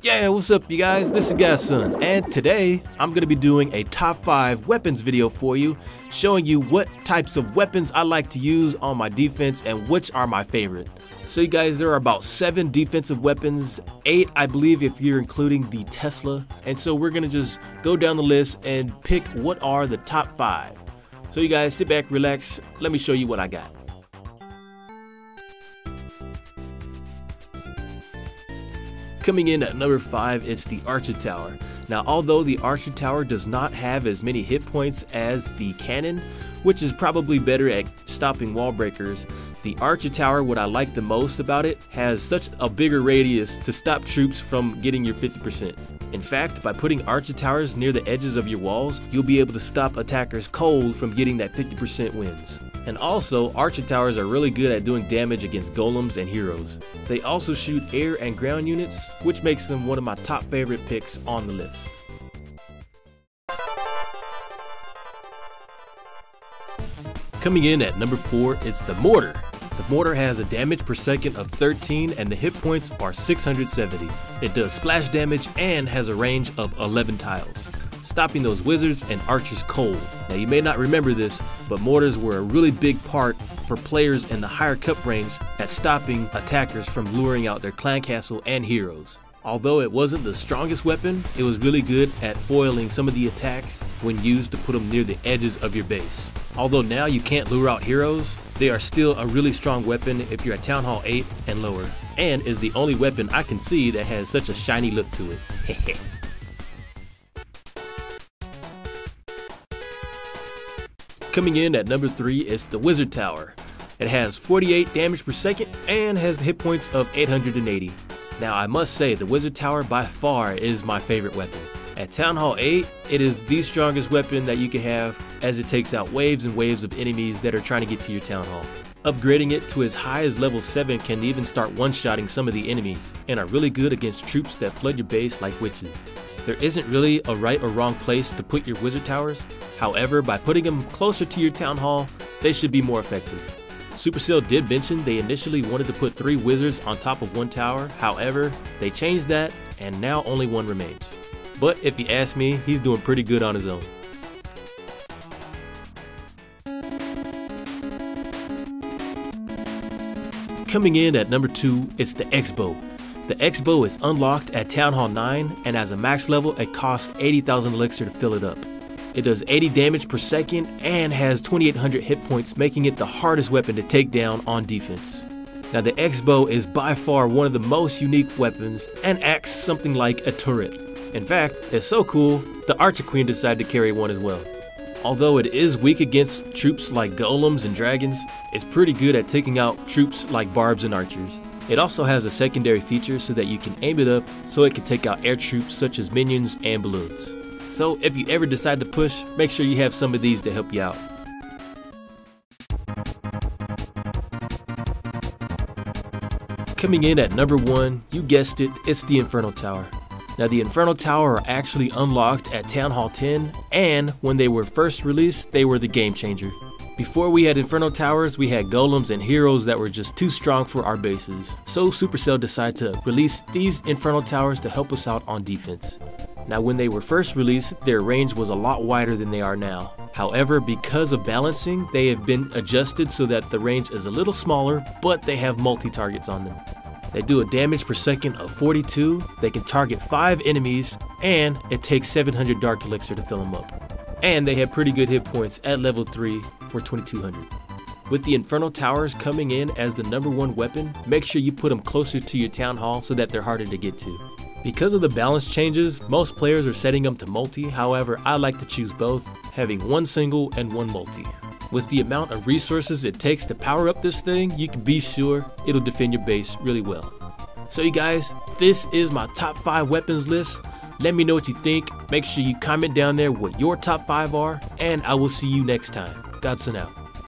Yeah, what's up you guys? This is Godson, and today I'm going to be doing a top 5 weapons video for you, showing you what types of weapons I like to use on my defense and which are my favorite. So you guys, there are about 7 defensive weapons, 8 I believe if you're including the Tesla, and so we're going to just go down the list and pick what are the top 5. So you guys sit back, relax, let me show you what I got. Coming in at number 5, it's the Archer Tower. Now, although the Archer Tower does not have as many hit points as the cannon, which is probably better at stopping wall breakers, the Archer Tower, what I like the most about it, has such a bigger radius to stop troops from getting your 50%. In fact, by putting Archer Towers near the edges of your walls, you'll be able to stop attackers cold from getting that 50% wins. And also, Archer Towers are really good at doing damage against golems and heroes. They also shoot air and ground units, which makes them one of my top favorite picks on the list. Coming in at number 4, it's the Mortar. The Mortar has a damage per second of 13 and the hit points are 670. It does splash damage and has a range of 11 tiles, stopping those wizards and archers cold. Now you may not remember this, but mortars were a really big part for players in the higher cup range at stopping attackers from luring out their clan castle and heroes. Although it wasn't the strongest weapon, it was really good at foiling some of the attacks when used to put them near the edges of your base. Although now you can't lure out heroes, they are still a really strong weapon if you're at Town Hall 8 and lower, and is the only weapon I can see that has such a shiny look to it. Coming in at number 3 is the Wizard Tower. It has 48 damage per second and has hit points of 880. Now I must say the Wizard Tower by far is my favorite weapon. At Town Hall 8, it is the strongest weapon that you can have, as it takes out waves and waves of enemies that are trying to get to your Town Hall. Upgrading it to as high as level 7 can even start one-shotting some of the enemies, and are really good against troops that flood your base like witches. There isn't really a right or wrong place to put your Wizard Towers. However, by putting them closer to your Town Hall, they should be more effective. Supercell did mention they initially wanted to put 3 wizards on top of 1 tower, however, they changed that and now only 1 remains. But if you ask me, he's doing pretty good on his own. Coming in at number 2, it's the X-Bow. The X-Bow is unlocked at Town Hall 9 and as a max level it costs 80,000 elixir to fill it up. It does 80 damage per second and has 2800 hit points, making it the hardest weapon to take down on defense. Now the X-Bow is by far one of the most unique weapons and acts something like a turret. In fact, it's so cool, the Archer Queen decided to carry one as well. Although it is weak against troops like golems and dragons, it's pretty good at taking out troops like barbs and archers. It also has a secondary feature so that you can aim it up so it can take out air troops such as minions and balloons. So if you ever decide to push, make sure you have some of these to help you out. Coming in at number 1, you guessed it, it's the Inferno Tower. Now the Inferno Tower are actually unlocked at Town Hall 10, and when they were first released, they were the game changer. Before we had Inferno Towers, we had golems and heroes that were just too strong for our bases. So Supercell decided to release these Inferno Towers to help us out on defense. Now when they were first released, their range was a lot wider than they are now. However, because of balancing, they have been adjusted so that the range is a little smaller, but they have multi-targets on them. They do a damage per second of 42, they can target 5 enemies, and it takes 700 Dark Elixir to fill them up. And they have pretty good hit points at level 3 for 2200. With the Inferno Towers coming in as the number 1 weapon, make sure you put them closer to your Town Hall so that they're harder to get to. Because of the balance changes, most players are setting them to multi, however I like to choose both, having 1 single and 1 multi. With the amount of resources it takes to power up this thing, you can be sure it'll defend your base really well. So you guys, this is my top 5 weapons list. Let me know what you think, make sure you comment down there what your top 5 are, and I will see you next time. Godson out.